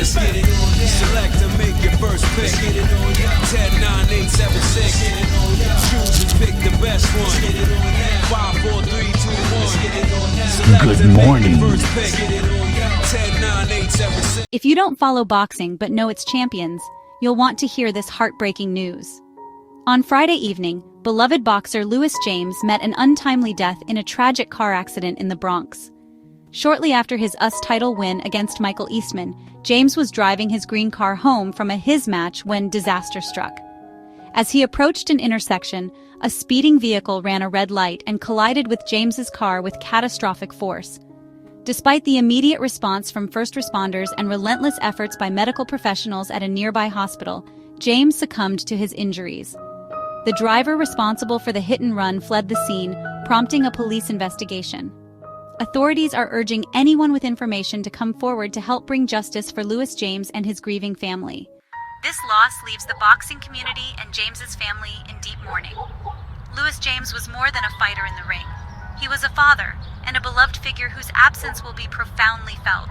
Let's get it on now. Select and make your first pick. Let's get it on now. 10, 9, 8, 7, 6. Let's get it on now. Choose and pick the best one. Let's get it on now. 5, 4, 3, 2, 1. Let's get it on now. Select Good and morning. make your first pick. Let's get it on now. 10, 9, 8, 7, 6. If you don't follow boxing but know its champions, you'll want to hear this heartbreaking news. On Friday evening, beloved boxer Lewis James met an untimely death in a tragic car accident in the Bronx. Shortly after his US title win against Michael Eastman, James was driving his green car home from a his match when disaster struck. As he approached an intersection, a speeding vehicle ran a red light and collided with James's car with catastrophic force. Despite the immediate response from first responders and relentless efforts by medical professionals at a nearby hospital, James succumbed to his injuries. The driver responsible for the hit-and-run fled the scene, prompting a police investigation. Authorities are urging anyone with information to come forward to help bring justice for Lewis James and his grieving family. This loss leaves the boxing community and James's family in deep mourning. Lewis James was more than a fighter in the ring. He was a father and a beloved figure whose absence will be profoundly felt.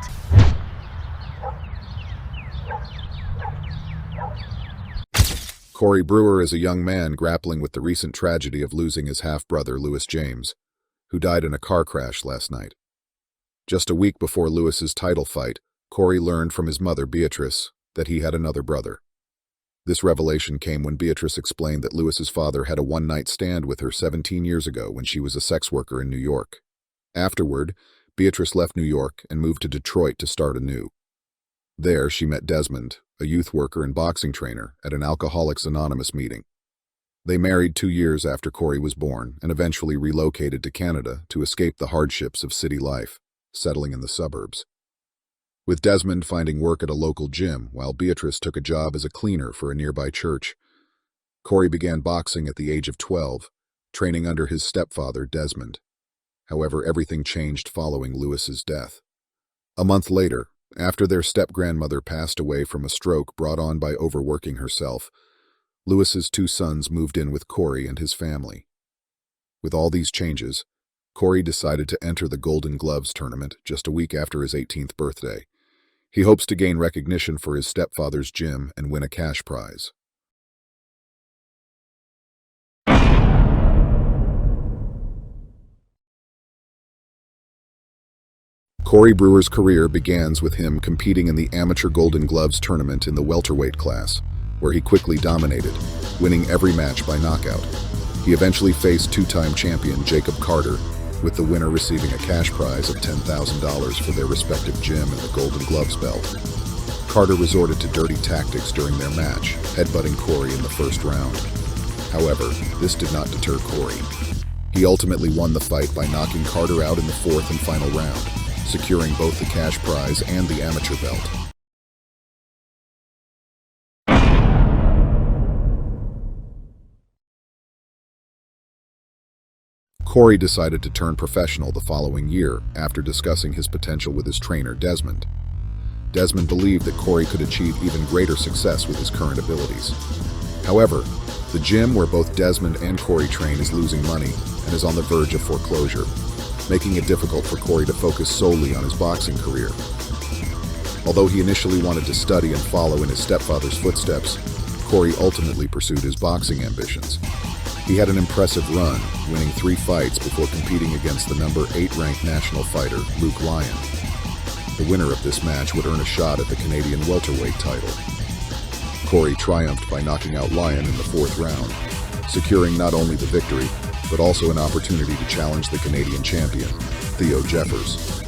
Corey Brewer is a young man grappling with the recent tragedy of losing his half-brother Lewis James, who died in a car crash last night. Just a week before Lewis's title fight, Corey learned from his mother, Beatrice, that he had another brother. This revelation came when Beatrice explained that Lewis's father had a one-night stand with her 17 years ago when she was a sex worker in New York. Afterward, Beatrice left New York and moved to Detroit to start anew. There, she met Desmond, a youth worker and boxing trainer, at an Alcoholics Anonymous meeting. They married 2 years after Corey was born and eventually relocated to Canada to escape the hardships of city life, settling in the suburbs. With Desmond finding work at a local gym while Beatrice took a job as a cleaner for a nearby church, Corey began boxing at the age of 12, training under his stepfather, Desmond. However, everything changed following Lewis's death. A month later, after their step-grandmother passed away from a stroke brought on by overworking herself, Lewis's 2 sons moved in with Corey and his family. With all these changes, Corey decided to enter the Golden Gloves tournament just a week after his 18th birthday. He hopes to gain recognition for his stepfather's gym and win a cash prize. Corey Brewer's career begins with him competing in the amateur Golden Gloves tournament in the welterweight class, where he quickly dominated, winning every match by knockout. He eventually faced 2-time champion Jacob Carter, with the winner receiving a cash prize of $10,000 for their respective gym and the Golden Gloves belt. Carter resorted to dirty tactics during their match, headbutting Corey in the first round. However, this did not deter Corey. He ultimately won the fight by knocking Carter out in the 4th and final round, securing both the cash prize and the amateur belt. Corey decided to turn professional the following year after discussing his potential with his trainer, Desmond. Desmond believed that Corey could achieve even greater success with his current abilities. However, the gym where both Desmond and Corey train is losing money and is on the verge of foreclosure, making it difficult for Corey to focus solely on his boxing career. Although he initially wanted to study and follow in his stepfather's footsteps, Corey ultimately pursued his boxing ambitions. He had an impressive run, winning 3 fights before competing against the number 8 ranked national fighter, Luke Lyon. The winner of this match would earn a shot at the Canadian welterweight title. Corey triumphed by knocking out Lyon in the 4th round, securing not only the victory, but also an opportunity to challenge the Canadian champion, Theo Jeffers.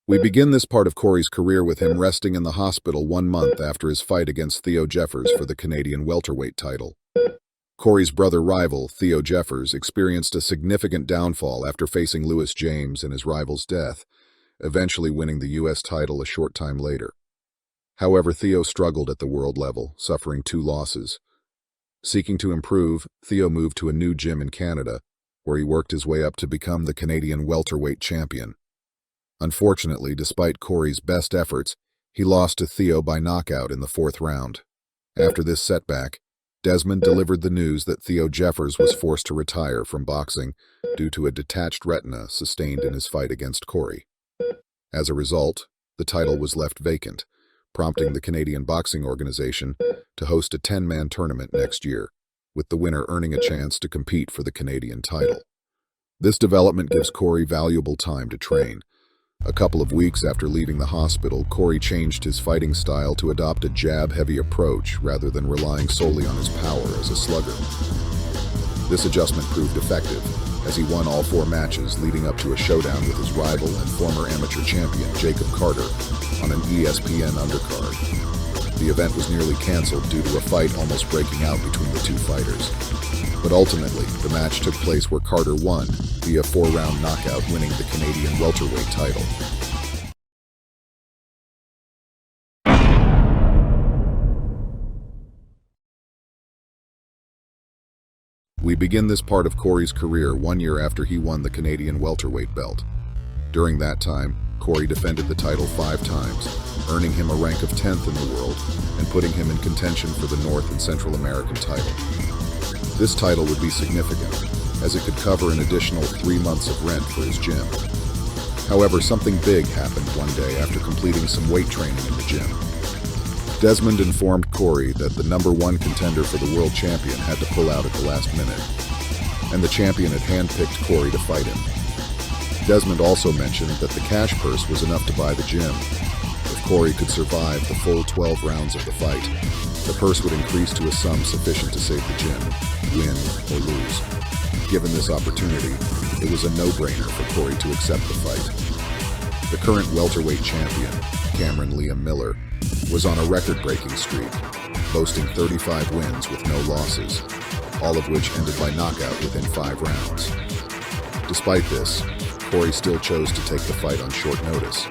We begin this part of Corey's career with him resting in the hospital 1 month after his fight against Theo Jeffers for the Canadian welterweight title. Corey's brother rival, Theo Jeffers, experienced a significant downfall after facing Lewis James and his rival's death, eventually winning the U.S. title a short time later. However, Theo struggled at the world level, suffering 2 losses. Seeking to improve, Theo moved to a new gym in Canada, where he worked his way up to become the Canadian welterweight champion. Unfortunately, despite Corey's best efforts, he lost to Theo by knockout in the 4th round. After this setback, Desmond delivered the news that Theo Jeffers was forced to retire from boxing due to a detached retina sustained in his fight against Corey. As a result, the title was left vacant, prompting the Canadian Boxing Organization to host a 10-man tournament next year, with the winner earning a chance to compete for the Canadian title. This development gives Corey valuable time to train. A couple of weeks after leaving the hospital, Corey changed his fighting style to adopt a jab-heavy approach rather than relying solely on his power as a slugger. This adjustment proved effective, as he won all 4 matches leading up to a showdown with his rival and former amateur champion Jacob Carter on an ESPN undercard. The event was nearly canceled due to a fight almost breaking out between the two fighters. But ultimately, the match took place where Carter won via 4-round knockout, winning the Canadian welterweight title. We begin this part of Corey's career 1 year after he won the Canadian welterweight belt. During that time, Corey defended the title 5 times, earning him a rank of 10th in the world and putting him in contention for the North and Central American title. This title would be significant, as it could cover an additional 3 months of rent for his gym. However, something big happened one day after completing some weight training in the gym. Desmond informed Corey that the #1 contender for the world champion had to pull out at the last minute, and the champion had handpicked Corey to fight him. Desmond also mentioned that the cash purse was enough to buy the gym. If Corey could survive the full 12 rounds of the fight, the purse would increase to a sum sufficient to save the gym, win or lose. Given this opportunity, it was a no-brainer for Corey to accept the fight. The current welterweight champion, Cameron Liam Miller, was on a record-breaking streak, boasting 35 wins with no losses, all of which ended by knockout within 5 rounds. Despite this, Corey still chose to take the fight on short notice.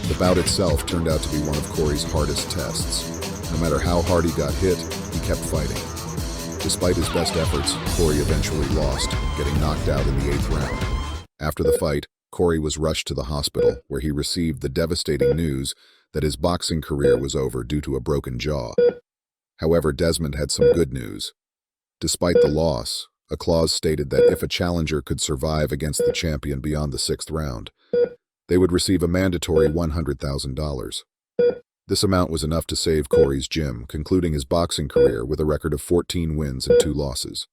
The bout itself turned out to be one of Corey's hardest tests. No matter how hard he got hit, he kept fighting. Despite his best efforts, Corey eventually lost, getting knocked out in the 8th round. After the fight, Corey was rushed to the hospital, where he received the devastating news that his boxing career was over due to a broken jaw. However, Desmond had some good news. Despite the loss, a clause stated that if a challenger could survive against the champion beyond the 6th round, they would receive a mandatory $100,000. This amount was enough to save Corey's gym, concluding his boxing career with a record of 14 wins and 2 losses.